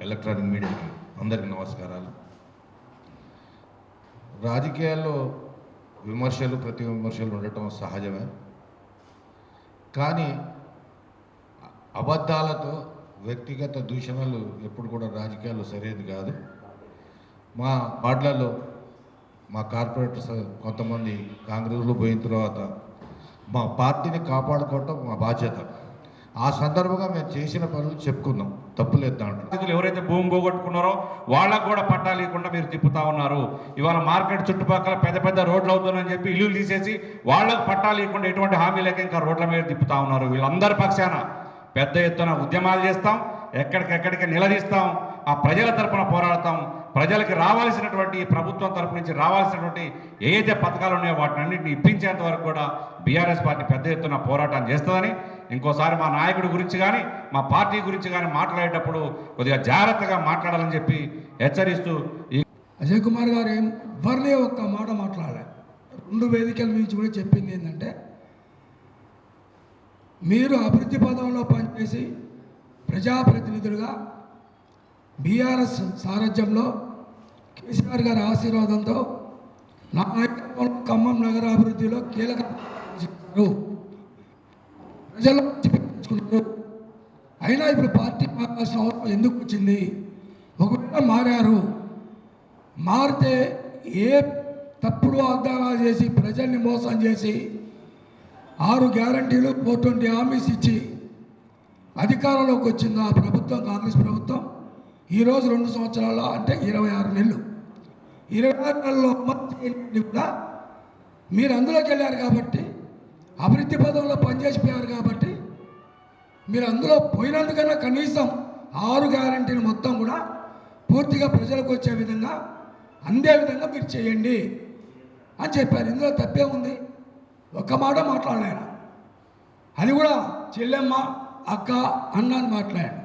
Electronic మీడియాకి అందరికీ నమస్కారాలు. రాజకీయాల్లో విమర్శలు ప్రతి విమర్శలు ఉండటం సహజమే. కానీ అబద్ధాలతో వ్యక్తిగత దూషణలు ఎప్పుడు కూడా రాజకీయాల్లో సరైనది కాదు. మా పార్టీలలో మా కార్పొరేటర్స్ కొంతమంది కాంగ్రెస్లో పోయిన తర్వాత మా పార్టీని కాపాడుకోవటం మా బాధ్యత. ఆ సందర్భంగా మేము చేసిన పనులు చెప్పుకున్నాం, తప్పులేదు దాంట్లో. ఎవరైతే భూమి పోగొట్టుకున్నారో వాళ్ళకు కూడా పట్టాలు ఇవ్వకుండా మీరు తిప్పుతా ఉన్నారు. ఇవాళ మార్కెట్ చుట్టుపక్కల పెద్ద పెద్ద రోడ్లు అవుతున్నాయని చెప్పి ఇల్లు తీసేసి వాళ్ళకు పట్టాలు ఇవ్వకుండా ఎటువంటి హామీ లేక ఇంకా రోడ్ల మీద తిప్పుతా ఉన్నారు. వీళ్ళందరి పక్షాన పెద్ద ఎత్తున ఉద్యమాలు చేస్తాం, ఎక్కడికెక్కడికి నిలదీస్తాం, ఆ ప్రజల తరపున పోరాడతాం. ప్రజలకి రావాల్సినటువంటి ప్రభుత్వం తరపు నుంచి రావాల్సినటువంటి ఏదైతే పథకాలు ఉన్నాయో వాటిని అన్నింటినీ ఇప్పించేంత వరకు కూడా బీఆర్ఎస్ పార్టీ పెద్ద ఎత్తున పోరాటం చేస్తుందని, ఇంకోసారి మా నాయకుడి గురించి కానీ మా పార్టీ గురించి కానీ మాట్లాడేటప్పుడు కొద్దిగా జాగ్రత్తగా మాట్లాడాలని చెప్పి హెచ్చరిస్తూ అజయ్ కుమార్ గారు ఎవరినే ఒక్క మాట మాట్లాడలే. 2 వేదికల నుంచి కూడా చెప్పింది ఏంటంటే, మీరు అభివృద్ధి పదంలో పనిచేసి ప్రజాప్రతినిధులుగా బీఆర్ఎస్ సారథ్యంలో కేసీఆర్ గారి ఆశీర్వాదంతో నా నాయకత్వంలో ఖమ్మం నగర అభివృద్ధిలో కీలక ప్రజలు పెంచుకున్నారు. అయినా ఇప్పుడు పార్టీ మారాల్సిన అవసరం ఎందుకు వచ్చింది? ఒకవేళ మారితే ఏ తప్పుడు వాగ్దానాలు చేసి ప్రజల్ని మోసం చేసి 6 గ్యారంటీలు 420 హామీస్ ఇచ్చి అధికారంలోకి వచ్చింది ఆ ప్రభుత్వం, కాంగ్రెస్ ప్రభుత్వం. ఈరోజు 2 సంవత్సరాల్లో అంటే 26 నెలలు, 26 నెలల్లో కూడా మీరు అందులోకి వెళ్ళారు కాబట్టి, అభివృద్ధి పదంలో పనిచేసిపోయారు కాబట్టి, మీరు అందులో పోయినందుకన్నా కనీసం 6 గ్యారంటీలు మొత్తం కూడా పూర్తిగా ప్రజలకు వచ్చే విధంగా అందే విధంగా మీరు చేయండి అని చెప్పారు. ఇందులో తప్పే ఉంది? ఒక్క మాట మాట్లాడలేను. అది కూడా చెల్లెమ్మ, అక్క, అన్న అని మాట్లాడాడు.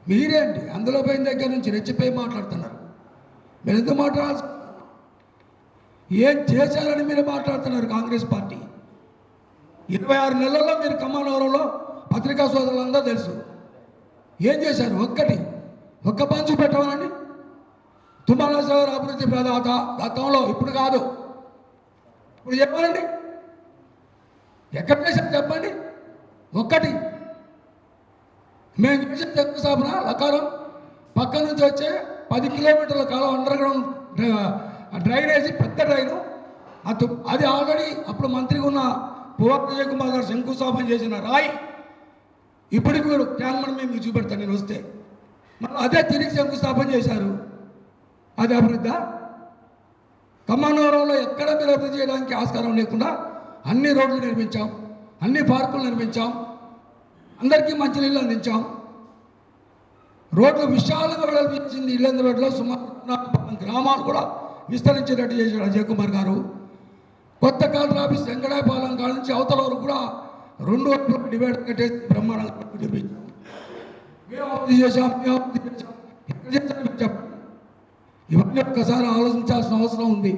మీరేంటి అందులో పోయిన దగ్గర నుంచి రెచ్చిపోయి మాట్లాడుతున్నారు? మీరు ఎందుకు మాట్లాడాల్సి? ఏం చేశారని మీరు మాట్లాడుతున్నారు? కాంగ్రెస్ పార్టీ 26 నెలల్లో మీరు ఖమ్మంలో పత్రికా సోదరులందరూ తెలుసు ఏం చేశారు. ఒక్క పని చూపెట్టమనండి. తుమ్మల సాగర్ అభివృద్ధి ప్రదాత గతంలో, ఇప్పుడు కాదు, ఇప్పుడు చెప్పాలండి. ఎక్కడ చేశారు చెప్పండి. ఒక్కటి మేము చేసిన శంకుస్థాపన లకారం పక్క నుంచి వచ్చే 10 కిలోమీటర్ల కాలం అండర్ గ్రౌండ్ డ్రైనేజీ, పెద్ద డ్రైను. అది ఆల్రెడీ అప్పుడు మంత్రిగా ఉన్న పువ్వాడ అజయ్ కుమార్ గారు శంకుస్థాపన చేసిన రాయి ఇప్పటికి కూడా ట్యాంక్ మేము చూపెడతాను నేను వస్తే. మళ్ళీ అదే తిరిగి శంకుస్థాపన చేశారు. అది అభివృద్ధి? ఖమ్మంలో ఎక్కడ మీరు అభివృద్ధి చేయడానికి ఆస్కారం లేకుండా అన్ని రోడ్లు నిర్మించాం, అన్ని పార్కులు నిర్మించాం, అందరికీ మంచినీళ్ళు అందించాం. రోడ్లు విశాలంగా వెడల్పించింది. ఇల్లందులో సుమారు 40 గ్రామాలు కూడా విస్తరించేటట్టు చేశాడు అజయ్ కుమార్ గారు. కొత్త కలెక్టర్ ఆఫీస్ వెంకటాయపాలెం కాడ నుంచి అవతల వరకు కూడా 2 వైపులు డివైడ్ కట్టేసి బ్రహ్మాండంగా చూపించాం. మేము అభివృద్ధి చేశాం. ఎక్కడ చేశాం చెప్పండి. ఇవన్నీ ఒక్కసారి ఆలోచించాల్సిన అవసరం ఉంది.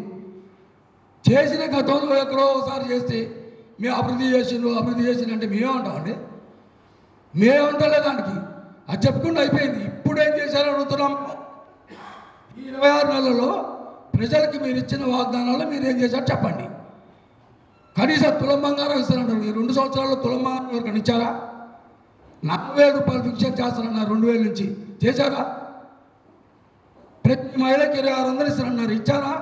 చేసిన గతంలో ఎక్కడో ఒకసారి చేస్తే మేము అభివృద్ధి చేసిందంటే మేమేమంటామండి? మేమేమంటలే దానికి. అది చెప్పుకుంటూ అయిపోయింది. ఇప్పుడు ఏం చేశారని అడుగుతున్నాం. ఈ 26 నెలల్లో ప్రజలకి మీరు ఇచ్చిన వాగ్దానాలు మీరు ఏం చేశారు చెప్పండి. కనీసం తులం బంగారం ఇస్తానంటారు. ఈ 2 సంవత్సరాల్లో తులం బంగారం ఎవరికైనా ఇచ్చారా? 40,000 రూపాయలు ఫిక్షన్ చేస్తానన్నారు 2000 నుంచి. చేశారా? ప్రతి మహిళకి 2600 ఇస్తానన్నారు. ఇచ్చారా?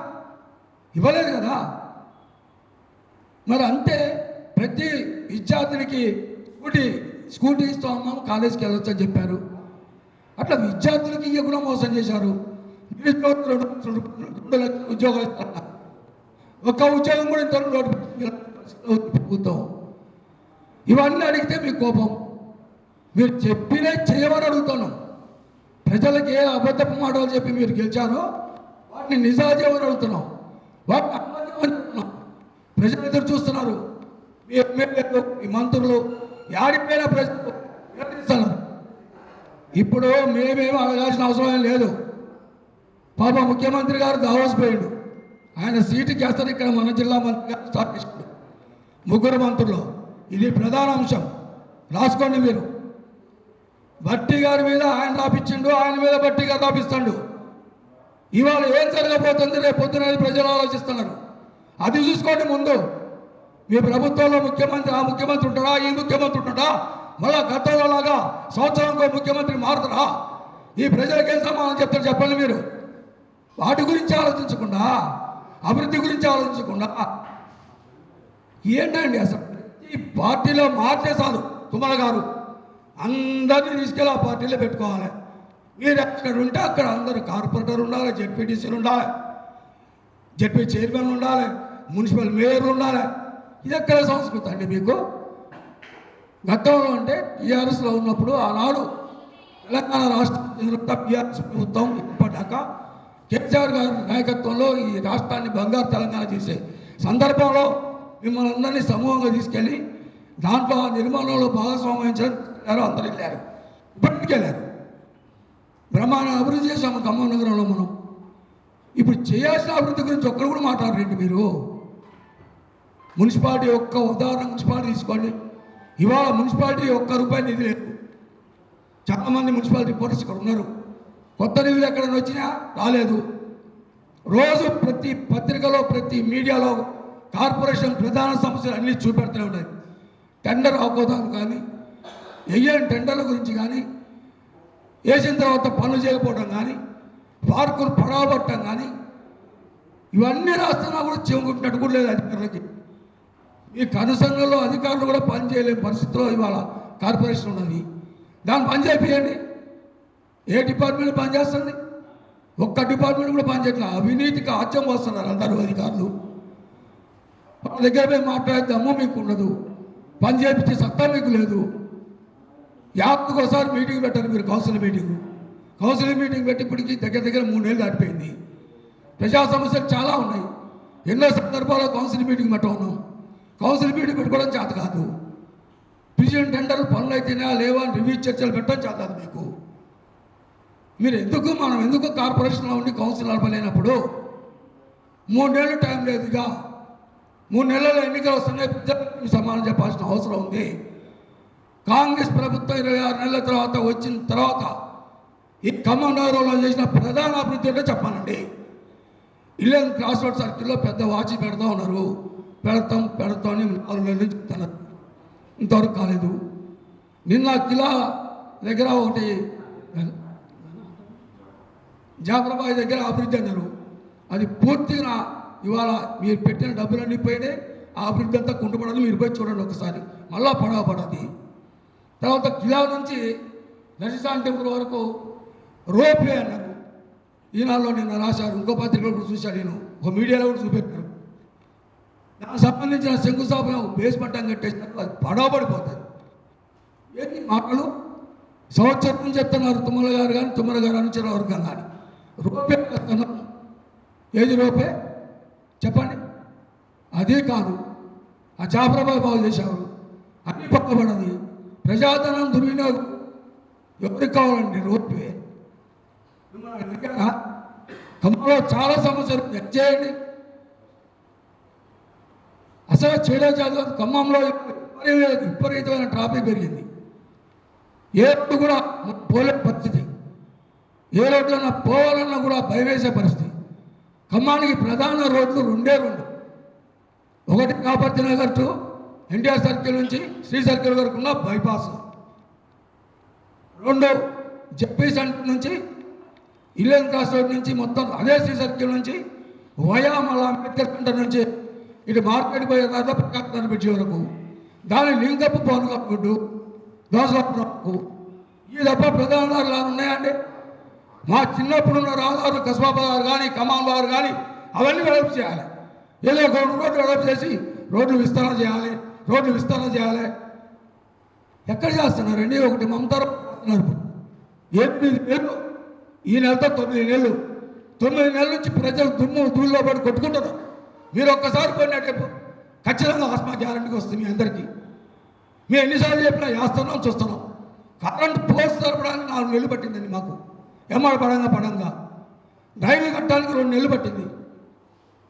ఇవ్వలేదు కదా. మరి అంతే ప్రతి విద్యార్థులకి స్కూటీ ఇస్తూ ఉన్నాము, కాలేజీకి వెళ్ళొచ్చు అని చెప్పారు. అట్లా విద్యార్థులకి ఇవ్వకుండా మోసం చేశారు. 2 లక్షల ఉద్యోగాలు ఇస్తున్నారు. ఒక్క ఉద్యోగం కూడా ఇంత ప్రభుత్వం. ఇవన్నీ అడిగితే మీ కోపం. మీరు చెప్పినే చేయమని అడుగుతున్నాం. ప్రజలకు ఏ అబద్ధపు మాటలు చెప్పి మీరు గెలిచారో వాటిని నిజాలు చేయమని అడుగుతున్నాం. వాటిని అబద్ధం. ప్రజలు ఎదురు చూస్తున్నారు. మీ ఎమ్మెల్యేలు, మీ మంత్రులు యాడిపోయిన ప్రజలు నిలదీస్తున్నారు. ఇప్పుడు మేమేమో అడగాల్సిన అవసరం లేదు. పాప ముఖ్యమంత్రి గారు దావోస్ పోయాడు. ఆయన సీటుకి వేస్తారు. ఇక్కడ మన జిల్లా మంత్రి గారు స్టార్ట్ చేశాడు. 3 మంత్రులు. ఇది ప్రధాన అంశం, రాసుకోండి మీరు. భట్టి గారి మీద ఆయన రాపించిండు, ఆయన మీద భట్టి గారు రాపిస్తాడు. ఇవాళ ఏం జరగబోతుంది రేపు పొద్దున ప్రజలు ఆలోచిస్తున్నారు. అది చూసుకోండి ముందు. మీ ప్రభుత్వంలో ముఖ్యమంత్రి ఆ ముఖ్యమంత్రి ఉంటాడా, ఈ ముఖ్యమంత్రి ఉంటాడా, మళ్ళా గతంలో లాగా సంవత్సరంకో ముఖ్యమంత్రి మారుతారా? ఈ ప్రజలకు ఏం సమాధానం చెప్తారు చెప్పండి మీరు. వాటి గురించి ఆలోచించకుండా, అభివృద్ధి గురించి ఆలోచించకుండా ఏంటండి అసలు ఈ పార్టీలో మార్చే చాలు. తుమ్మల గారు అందరినీ తీసుకెళ్ళి ఆ పార్టీలో పెట్టుకోవాలి. మీరు ఎక్కడ ఉంటే అక్కడ అందరూ కార్పొరేటర్ ఉండాలి, జెడ్పీటీసీలు ఉండాలి, జెడ్పీ చైర్మన్ ఉండాలి, మున్సిపల్ మేయర్లు ఉండాలి. ఇది ఎక్కడ సంస్కృతి అండి మీకు? గతంలో అంటే టీఆర్ఎస్లో ఉన్నప్పుడు ఆనాడు తెలంగాణ రాష్ట్రం టీఆర్ఎస్ ప్రభుత్వం ఏర్పడ్డాక కేసీఆర్ గారి నాయకత్వంలో ఈ రాష్ట్రాన్ని బంగారు తెలంగాణ చేసే సందర్భంలో మిమ్మల్ని అందరినీ సమూహంగా తీసుకెళ్ళి దాంట్లో ఆ నిర్మాణంలో భాగస్వామ్యం అందరూ వెళ్ళారు, ఇప్పటికి వెళ్ళారు. బ్రహ్మాండ అభివృద్ధి చేశాము ఖమ్మం నగరంలో మనం. ఇప్పుడు చేయాల్సిన అభివృద్ధి గురించి ఒక్కరు కూడా మాట్లాడరండి మీరు. మున్సిపాలిటీ ఒక్క ఉదాహరణ మున్సిపాలిటీ తీసుకోండి. ఇవాళ మున్సిపాలిటీ ఒక్క రూపాయి నిధి లేదు. చాలామంది మున్సిపాలిటీ రిపోర్టర్స్ ఇక్కడ ఉన్నారు. కొత్త నిధులు ఎక్కడైనా వచ్చినా రాలేదు. రోజు ప్రతి పత్రికలో ప్రతి మీడియాలో కార్పొరేషన్ ప్రధాన సమస్యలు అన్నీ చూపెడుతూనే ఉన్నాయి. టెండర్ అవకోదాలు కానీ, వెయ్యని టెండర్ల గురించి కానీ, వేసిన తర్వాత పనులు చేయకపోవడం కానీ, పార్కులు పడవబట్టడం కానీ, ఇవన్నీ రాస్తున్నా కూడా చెవుకుంటున్నట్టు కూడా లేదు అధికారులకి. ఈ కనుసంఘంలో అధికారులు కూడా పని చేయలేని పరిస్థితిలో ఇవాళ కార్పొరేషన్ ఉన్నది. దాన్ని పని చేయండి. ఏ డిపార్ట్మెంట్ పని చేస్తుంది? ఒక్క డిపార్ట్మెంట్ కూడా పని చేయట్లేదు. అవినీతికి ఆత్యం వస్తున్నారు అందరూ అధికారులు. వాళ్ళ దగ్గర పోయి మాట్లాడే దమ్ము మీకు ఉండదు, పని చేయించే సత్తా మీకు లేదు. యాప్కి ఒకసారి మీటింగ్ పెట్టారు మీరు, కౌన్సిల్ మీటింగ్ పెట్టి ఇప్పటికి దగ్గర 3 నెలలు దాటిపోయింది. ప్రజా సమస్యలు చాలా ఉన్నాయి. ఎన్నో సందర్భాల్లో కౌన్సిల్ మీటింగ్ ఉన్నాం. కౌన్సిల్ మీటింగ్ పెట్టుకోవడం చేత కాదు. పిలిచిన టెండర్లు పనులు అయితేనే లేవా అని రివ్యూ చర్చలు పెట్టడం చేత కాదు మీకు. మనం ఎందుకు కార్పొరేషన్లో ఉండి కౌన్సిల్ నడపలేనప్పుడు 3 నెలలు టైం లేదుగా. 3 నెలల్లో ఎన్నికలు వస్తున్నాయి, ప్రజలకు సమాధానం చెప్పాల్సిన అవసరం ఉంది. కాంగ్రెస్ ప్రభుత్వం 26 నెలల తర్వాత వచ్చిన తర్వాత ఈ ఖమ్మం నగరంలో చేసిన ప్రధాన అభివృద్ధి అంటే చెప్పానండి. 11 క్రాస్ రోడ్ సర్కిల్లో పెద్ద వాచి పెడతా ఉన్నారు. పెడతాం అని 4 నెలల నుంచి చెప్తున్నారు, ఇంతవరకు కాలేదు. నిన్న కిలా దగ్గర ఒకటి జాఫరాబాద్ దగ్గర అభివృద్ధి అన్నారు. అది పూర్తిగా ఇవాళ మీరు పెట్టిన డబ్బులన్నీ పోయినాయి. ఆ అభివృద్ధి అంతా కుంటుపడదు. మీరు పోయి చూడండి ఒకసారి, మళ్ళా పడవపడది. తర్వాత కిలా నుంచి నరసింహ టెంపుల్ వరకు రోప్వే అన్నారు. ఈనాడులో నిన్న రాశారు, ఇంకో పత్రికలో కూడా చూశాను నేను, ఒక మీడియాలో కూడా చూపెట్టారు. దానికి సంబంధించిన శంకుస్థాపన బేస్ పట్టం కట్టేసినప్పుడు అది పడవబడిపోతుంది. ఏంటి మాటలు? సంవత్సరం నుంచి చెప్తున్నారు తుమ్మల గారు కానీ, తుమ్మల గారు అనుచర వర్గం కానీ. రోపే వేస్తున్నాం. ఏది రోపే చెప్పండి? అదే కాదు, ఆ జాఫరాబాద్ బాగు చేశారు, అన్ని పక్కబడది. ప్రజాధనం దుర్వినియోగం ఎవరికి కావాలండి? రోడ్వే. ఖమ్మంలో చాలా సమస్యలు చేయండి. అసలు చేయడం చదువు ఖమ్మంలో విపరీతమైన ట్రాఫిక్ పెరిగింది. ఏ రోడ్డు కూడా పోలే పరిస్థితి. ఏ రోడ్లన్నా పోవాలన్నా కూడా భయం వేసే పరిస్థితి. ఖమ్మానికి ప్రధాన రోడ్లు 2 ఒకటి కాపర్తి నగర్ టు ఎన్టీఆర్ సర్కిల్ నుంచి శ్రీ సర్కిల్ వరకు ఉన్న బైపాస్. 2 జెపీ సెంటర్ నుంచి 11 క్రాస్ రోడ్ నుంచి మొత్తం అదే శ్రీ సర్కిల్ నుంచి వయా మళ్ళా అంబేద్కర్ సెంటర్ నుంచి ఇటు మార్కెట్ పోయే తర్వాత ప్రకాశం బ్రిడ్జి వరకు, దాని లింకప్ పౌనగొడ్డు దోసలకు. ఈ తప్ప ప్రధాన దారులు ఉన్నాయండి. మా చిన్నప్పుడున్న రాజారు కస్బాబాద్ కానీ కమాంబాద్ కానీ అవన్నీ డెవలప్ చేయాలి. ఏదో ఒక రోడ్డు డెవలప్ చేసి రోడ్లు విస్తరణ చేయాలి. ఎక్కడ చేస్తున్నారండి? ఒకటి మమతారు 8 నెలలు, ఈ నెలతో 9 నెలలు. 9 నెలల నుంచి ప్రజలు ధూళ్ళలో పడి కొట్టుకుంటున్నారు. మీరు ఒక్కసారి పోయినట్టే ఖచ్చితంగా ఆస్మా గ్యారంటీకి వస్తుంది మీ అందరికీ. మేము ఎన్నిసార్లు చెప్పినా వేస్తున్నాం, చూస్తున్నాం. కరెంట్ పోస్ట్ జరపడానికి 4 నెలలు పట్టిందండి మాకు. ఎమ్మడ పడంగా రైలు కట్టడానికి 2 నెలలు పట్టింది.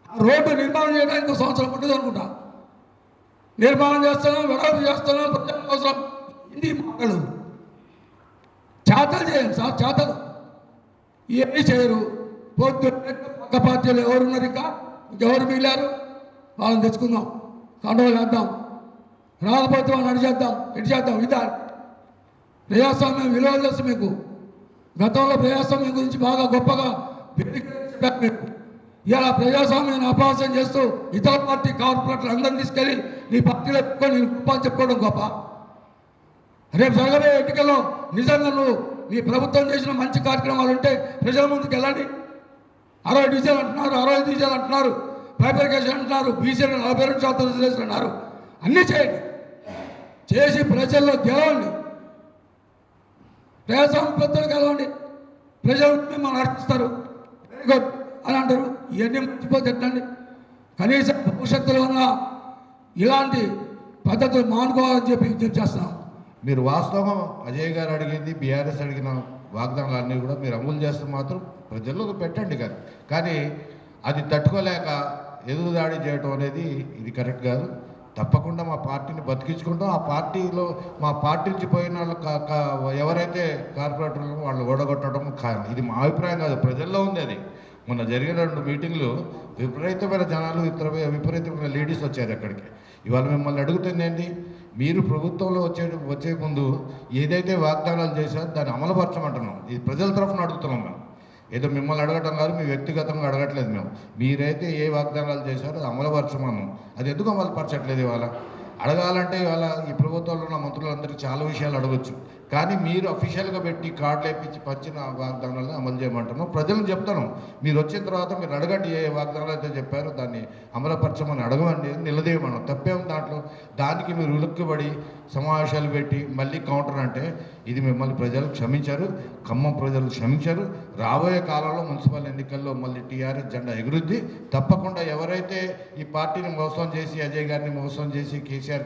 ఆ రోడ్డు నిర్మాణం చేయడానికి 1 సంవత్సరం పట్టింది అనుకుంటా. నిర్మాణం చేస్తున్నాం, వెడల్పు చేస్తున్నాం, ప్రజల అవసరం. ఇది మాటలు. చేతలు చేయండి సార్, చేతలు ఇవన్నీ చేయరు. పొద్దున్న పక్క పార్టీలు ఎవరున్నారు, ఇంకెవరు మిగిలారు, వాళ్ళని తెచ్చుకుందాం, కండవలు వేద్దాం, రాకపోతే వాళ్ళని అడిచేద్దాం, ఎటు చేద్దాం. ఇదా ప్రజాస్వామ్యం విలువలు తెలుసు మీకు. గతంలో ప్రజాస్వామ్యం గురించి బాగా గొప్పగా చెప్పారు మీకు. ఇలా ప్రజాస్వామ్యాన్ని అపహాస్యం చేస్తూ ఇతర పార్టీ కార్పొరేటర్లు అందరిని తీసుకెళ్ళి నీ పార్టీలో పెట్టుకొని నేను గొప్ప అని చెప్పుకోవడం గొప్ప. రేపు జరగబోయే ఎన్నికల్లో నిజంగా నువ్వు నీ ప్రభుత్వం చేసిన మంచి కార్యక్రమాలు ఉంటే ప్రజల ముందుకు వెళ్ళండి. 60 డివిజన్లు అంటున్నారు, 65 డివిజన్లు అంటున్నారు, బైఫర్కేషన్ అంటున్నారు, బీసీలు 42% రిజర్వేషన్ అన్నారు. అన్నీ చేయండి, చేసి ప్రజల్లో గెలవండి, ప్రజాస్వామ్య పెద్దలు గెలవండి. ప్రజలు మిమ్మల్ని నడిపిస్తారు, వెరీ గుడ్ అని అంటారు. ఇవన్నీ మర్చిపోతే ఎట్లండి? కనీసం భవిష్యత్తులో ఉన్న ఇలాంటి పద్ధతులు మానుకోవాలని చెప్పి విజ్ఞప్తి చేస్తున్నాం. మీరు వాస్తవం అజయ్ గారు అడిగింది, బీఆర్ఎస్ అడిగిన వాగ్దానాలు అన్నీ కూడా మీరు అమలు చేస్తే మాత్రం ప్రజల్లో పెట్టండి కదా. కానీ అది తట్టుకోలేక ఎదురుదాడి చేయటం అనేది ఇది కరెక్ట్ కాదు. తప్పకుండా మా పార్టీని బతికించుకుంటాం. ఆ పార్టీలో మా పార్టీ నుంచి పోయిన వాళ్ళు ఎవరైతే కార్పొరేటర్లు వాళ్ళు ఓడగొట్టడం ఖాయం. ఇది మా అభిప్రాయం కాదు, ప్రజల్లో ఉంది అది. మొన్న జరిగిన 2 మీటింగ్లు విపరీతమైన జనాలు, విపరీతమైన లేడీస్ వచ్చారు అక్కడికి. ఇవాళ మిమ్మల్ని అడుగుతుంది ఏంటి, మీరు ప్రభుత్వంలో వచ్చే ముందు ఏదైతే వాగ్దానాలు చేశారో దాన్ని అమలుపరచమంటున్నాం. ఇది ప్రజల తరఫున అడుగుతున్నాం మేము, ఏదో మిమ్మల్ని అడగటం కాదు, మీ వ్యక్తిగతంగా అడగట్లేదు మేము. మీరైతే ఏ వాగ్దానాలు చేశారో అది అమలుపరచమన్నాం. అది ఎందుకు అమలుపరచట్లేదు? ఇవాళ అడగాలంటే ఇవాళ ఈ ప్రభుత్వంలో ఉన్న మంత్రులందరికీ చాలా విషయాలు అడగచ్చు. కానీ మీరు అఫీషియల్గా పెట్టి కార్డులు వేయించి పంచిన వాగ్దానాలను అమలు చేయమంటున్నాం. ప్రజలను చెప్తాను, మీరు వచ్చిన తర్వాత మీరు అడగండి, ఏ వాగ్దానాలు అయితే చెప్పారో దాన్ని అమలుపరచమని అడగండి, నిలదీయమన్నాం. తప్పేం దాంట్లో? దానికి మీరు ఉలుక్కుబడి సమావేశాలు పెట్టి మళ్ళీ కౌంటర్ అంటే ఇది మిమ్మల్ని ప్రజలు క్షమించారు, ఖమ్మం ప్రజలు క్షమించారు. రాబోయే కాలంలో మున్సిపల్ ఎన్నికల్లో మళ్ళీ టీఆర్ఎస్ జెండా ఎగురుద్ది. తప్పకుండా ఎవరైతే ఈ పార్టీని మోసం చేసి, అజయ్ గారిని మోసం చేసి, కేటీఆర్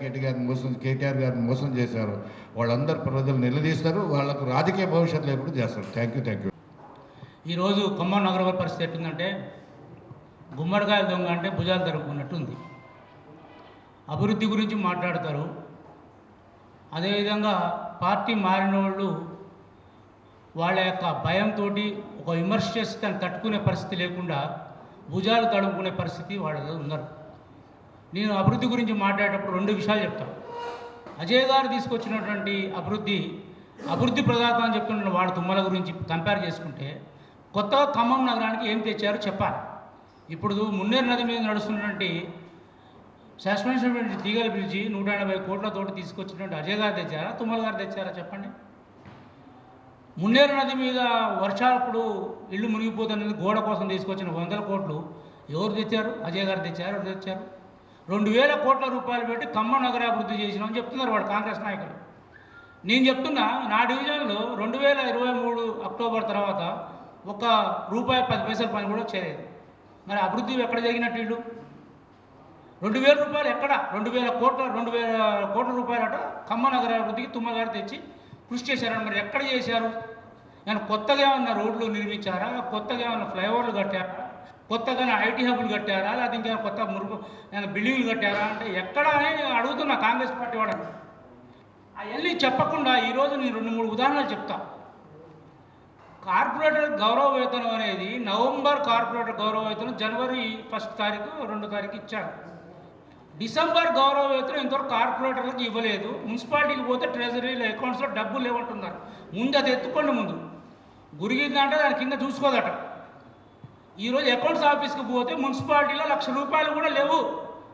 గారిని మోసం చేశారో వాళ్ళందరూ ప్రజలు నిలదీస్తారు, వాళ్ళకు రాజకీయ భవిష్యత్తు లేకుండా చేస్తారు. Thank you. ఈరోజు ఖమ్మం నగర పరిస్థితి ఎట్టుందంటే గుమ్మడికాయల దొంగ అంటే భుజాలు తరుపుకున్నట్టుంది. అభివృద్ధి గురించి మాట్లాడతారు, అదేవిధంగా పార్టీ మారిన వాళ్ళు వాళ్ళ యొక్క భయంతో ఒక విమర్శ చేసి దాన్ని తట్టుకునే పరిస్థితి లేకుండా భుజాలు తడుపుకునే పరిస్థితి వాళ్ళలో ఉన్నారు. నేను అభివృద్ధి గురించి మాట్లాడేటప్పుడు 2 విషయాలు చెప్తాను. అజయ్ గారు తీసుకొచ్చినటువంటి అభివృద్ధి ప్రదాత అని చెప్తున్న వాడు తుమ్మల గురించి కంపేర్ చేసుకుంటే కొత్తగా ఖమ్మం నగరానికి ఏం తెచ్చారో చెప్పాలి. ఇప్పుడు మున్నేరు నది మీద నడుస్తున్నటువంటి సస్పెన్షన్ తీగల బ్రిడ్జి 180 కోట్లతోటి తీసుకొచ్చినటువంటి అజయ్ గారు తెచ్చారా, తుమ్మల గారు తెచ్చారా చెప్పండి? మున్నేరు నది మీద వర్షాలప్పుడు ఇల్లు మునిగిపోతున్నది గోడ కోసం తీసుకొచ్చిన 100 కోట్లు ఎవరు తెచ్చారు? అజయ్ గారు తెచ్చారు. ఎవరు తెచ్చారు? 2000 కోట్ల రూపాయలు పెట్టి ఖమ్మం నగరాభివృద్ధి చేసినామని చెప్తున్నారు వాడు కాంగ్రెస్ నాయకులు. నేను చెప్తున్నా, నా డివిజన్లో 2023 అక్టోబర్ తర్వాత ₹1.10 పని కూడా చేయలేదు. మరి అభివృద్ధి ఎక్కడ జరిగినట్టు వీళ్ళు 2000 రూపాయలు ఎక్కడ? 2000 కోట్ల రూపాయలట ఖమ్మం నగరాభివృద్ధికి తుమ్మల గారు తెచ్చి కృషి చేశారని. మరి ఎక్కడ చేశారు? నేను కొత్తగా ఏమన్నా రోడ్లు నిర్మించారా, కొత్తగా ఏమన్నా ఫ్లైఓవర్లు కట్టారా, కొత్తగా ఐటీ హబ్బులు కట్టారా, లేకపోతే ఇంకా కొత్త బిల్డింగ్లు కట్టారా అంటే ఎక్కడ అని అడుగుతున్నా కాంగ్రెస్ పార్టీ వాళ్ళని. అవన్నీ చెప్పకుండా ఈరోజు నేను 2-3 ఉదాహరణలు చెప్తా. కార్పొరేటర్ గౌరవ వేతనం అనేది నవంబర్ కార్పొరేటర్ గౌరవ వేతనం జనవరి 1 తారీఖు 2 తారీఖు ఇచ్చారు. డిసెంబర్ గౌరవ వేతనం ఇంతవరకు కార్పొరేటర్లకు ఇవ్వలేదు. మున్సిపాలిటీకి పోతే ట్రెజరీలో అకౌంట్స్లో డబ్బులు లేవంటున్నారు. ముందు అది ఎత్తుకోండి, ముందు గురిగిందంటే దాని కింద చూసుకోదట. ఈరోజు అకౌంట్స్ ఆఫీస్కి పోతే మున్సిపాలిటీలో ₹1,00,000 కూడా లేవు.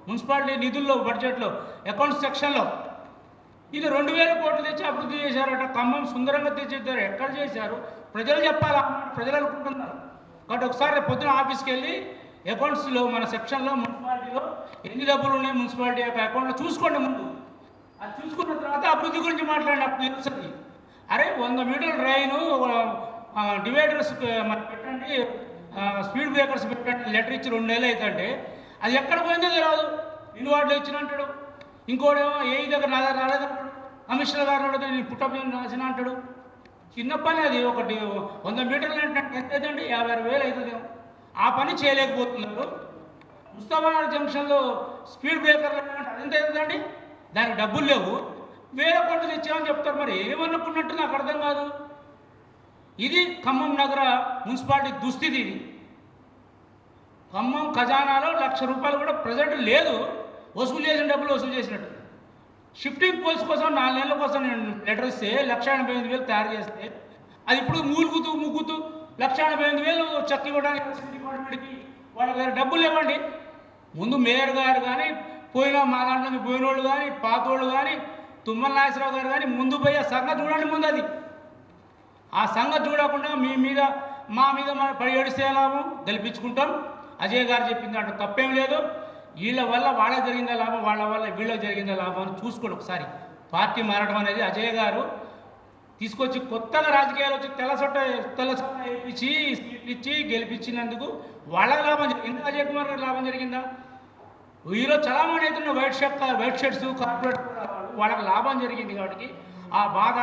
మున్సిపాలిటీ నిధుల్లో బడ్జెట్లో అకౌంట్స్ సెక్షన్లో ఇది 2000 కోట్లు తెచ్చి అభివృద్ధి చేశారట. ఖమ్మం సుందరంగా తెచ్చేద్దారు. ఎక్కడ చేశారు? ప్రజలు చెప్పాలా? ప్రజలు అనుకుంటున్నారు. కాబట్టి ఒకసారి పొద్దున ఆఫీస్కి వెళ్ళి అకౌంట్స్లో మన సెక్షన్లో మున్సిపాలిటీలో ఎన్ని డబ్బులు ఉన్నాయి మున్సిపాలిటీ యొక్క అకౌంట్లో చూసుకోండి ముందు. అది చూసుకున్న తర్వాత అభివృద్ధి గురించి మాట్లాడండి. అప్పుడు తెలుస్తుంది. అరే 100 మీటర్ల డ్రైను, డివైడర్స్ మనకి పెట్టండి, స్పీడ్ బ్రేకర్స్ పెట్టండి, లెటర్ ఇచ్చి 2 నెలలు అవుతుంటే అది ఎక్కడ పోయిందో తెలియదు. ఇన్ని వార్డులు ఇచ్చిన అంటాడు, ఇంకోడేమో ఏ దగ్గర నా దగ్గర రాలేదంటాడు, కమిషనర్ గారు అడిగితే నేను పుట్టప్ రాసిన అంటాడు. చిన్న పని అది. ఒకటి 100 మీటర్లు అంటే ఎంత అవుతుంది? 56,000 అవుతుందేమో. ఆ పని చేయలేకపోతున్నారు. ముస్తాబాద్ జంక్షన్లో స్పీడ్ బ్రేకర్లు అంటే అదెంత అవుతుందండి? దానికి డబ్బులు లేవు. 1000 కోట్లు తెచ్చామని చెప్తారు. మరి ఏమనుకున్నట్టు నాకు అర్థం కాదు. ఇది ఖమ్మం నగర మున్సిపాలిటీ దుస్థితి. ఇది ఖమ్మం ఖజానాలో ₹1,00,000 కూడా ప్రజెంట్ లేదు, వసూలు చేసిన డబ్బులు వసూలు చేసినట్టు. షిఫ్టింగ్ పోల్స్ కోసం 4 నెలల కోసం నేను లెటర్ ఇస్తే 1,88,000 తయారు చేస్తే అది ఇప్పుడు ముగ్గుతూ 1,88,000 చెక్ ఇవ్వడానికి డిపార్ట్మెంట్కి వాళ్ళ దగ్గర డబ్బులు ఇవ్వండి. ముందు మేయర్ గారు కానీ పోయిన మా దాంట్లో పోయిన వాళ్ళు కానీ పాతోళ్ళు కానీ తుమ్మల నాగేశ్వరరావు గారు కానీ ముందు పోయి ఆ సంగతి చూడండి. ముందు అది ఆ సంగతి చూడకుండా మా మీద మనం పడి ఏడిస్తే లాభం, గెలిపించుకుంటాం. అజయ్ గారు చెప్పింది అంటే తప్పేం లేదు. వీళ్ళ వల్ల వాళ్ళకి జరిగిందా లాభం, వాళ్ళ వల్ల వీళ్ళకి జరిగిందా లాభం అని చూసుకోండి ఒకసారి. పార్టీ మారడం అనేది అజయ్ గారు తీసుకొచ్చి కొత్తగా రాజకీయాలు వచ్చి తెల్ల ఇప్పించి సీట్లు ఇచ్చి గెలిపించినందుకు వాళ్ళకి లాభం జరిగిందా, అజయ్ కుమార్ గారికి లాభం జరిగిందా? ఈరోజు చలామణి అవుతున్న వైట్ షర్ట్స్ కార్పొరేట్ వాళ్ళకి లాభం జరిగింది. కాబట్టి ఆ బాధ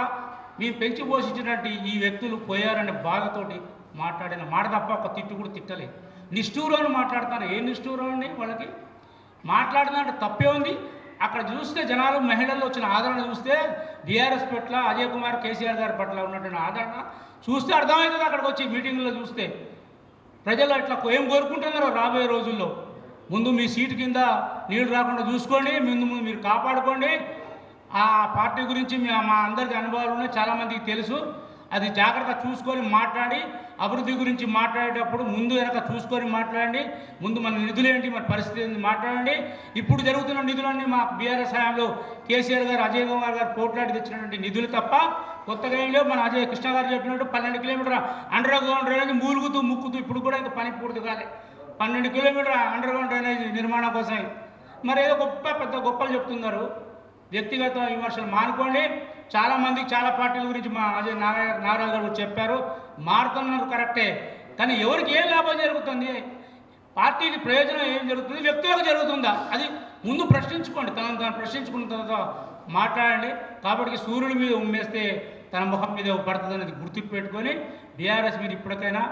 మేము పెంచి పోషించినట్టు ఈ వ్యక్తులు పోయారనే బాధతోటి మాట్లాడిన మాట తప్ప ఒక తిట్టు కూడా తిట్టలేదు. నిష్ఠూరం మాట్లాడుతున్నారు. ఏ నిష్ఠూరం అండి వాళ్ళకి? మాట్లాడినంటే తప్పే ఉంది. అక్కడ చూస్తే జనాలు మహిళల్లో వచ్చిన ఆదరణ చూస్తే బీఆర్ఎస్ పట్ల అజయ్ కుమార్ కేసీఆర్ గారి పట్ల ఉన్నటువంటి ఆదరణ చూస్తే అర్థమవుతుంది. అక్కడికి వచ్చి మీటింగ్లో చూస్తే ప్రజలు అట్లా ఏం కోరుకుంటున్నారో రాబోయే రోజుల్లో. ముందు మీ సీటు కింద నీళ్లు రాకుండా చూసుకోండి, ముందు మీరు కాపాడుకోండి. ఆ పార్టీ గురించి మా అందరికీ అనుభవాలు ఉన్నాయి, చాలామందికి తెలుసు. అది జాగ్రత్తగా చూసుకొని మాట్లాడి అభివృద్ధి గురించి మాట్లాడేటప్పుడు ముందు వెనక చూసుకొని మాట్లాడండి. ముందు మన నిధులు ఏంటి, మన పరిస్థితి ఏంటి మాట్లాడండి. ఇప్పుడు జరుగుతున్న నిధులన్నీ మా బీఆర్ఎస్ హయాంలో కేసీఆర్ గారు అజయ్ కుమార్ గారు పోట్లాడి తెచ్చినటువంటి నిధులు తప్ప కొత్తగా ఏం లేవు. మన అజయ్ కృష్ణ గారు చెప్పినట్టు 12 కిలోమీటర్ అండర్ గ్రౌండ్ డ్రైనేజ్ ముక్కుతూ ఇప్పుడు కూడా ఇంకా పని పూర్తి కాలే. 12 కిలోమీటర్ అండర్ గ్రౌండ్ డ్రైనేజ్ నిర్మాణం కోసమే మరి ఏదో పెద్ద గొప్పలు చెప్తున్నారు. వ్యక్తిగత విమర్శలు మానుకోండి. చాలామంది చాలా పార్టీల గురించి మా అజయ్ నాగరాజు గారు చెప్పారు, మారుతున్నారు కరెక్టే. కానీ ఎవరికి ఏం లాభం జరుగుతుంది, పార్టీకి ప్రయోజనం ఏం జరుగుతుంది, వ్యక్తులకు జరుగుతుందా, అది ముందు ప్రశ్నించుకోండి. తాను ప్రశ్నించుకున్న తర్వాత మాట్లాడండి. కాబట్టి సూర్యుడి మీద ఉమ్మేస్తే తన ముఖం మీద పడుతుంది అనేది గుర్తు పెట్టుకొని బీఆర్ఎస్ మీరు ఇప్పటికైనా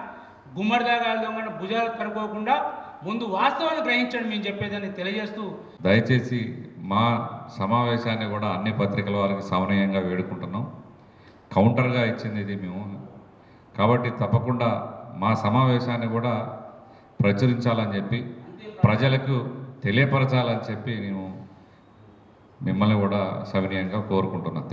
గుమ్మడిదాగాలు దొంగ భుజాలు కనుక్కోకుండా ముందు వాస్తవాన్ని గ్రహించండి మేము చెప్పేదని తెలియజేస్తూ దయచేసి మా సమావేశాన్ని కూడా అన్ని పత్రికల వారికి సమన్వయంగా వేడుకుంటున్నాం. కౌంటర్గా ఇచ్చింది ఇది మేము. కాబట్టి తప్పకుండా మా సమావేశాన్ని కూడా ప్రచురించాలని చెప్పి ప్రజలకు తెలియపరచాలని చెప్పి నేను మిమ్మల్ని కూడా సవినయంగా కోరుకుంటున్నాను.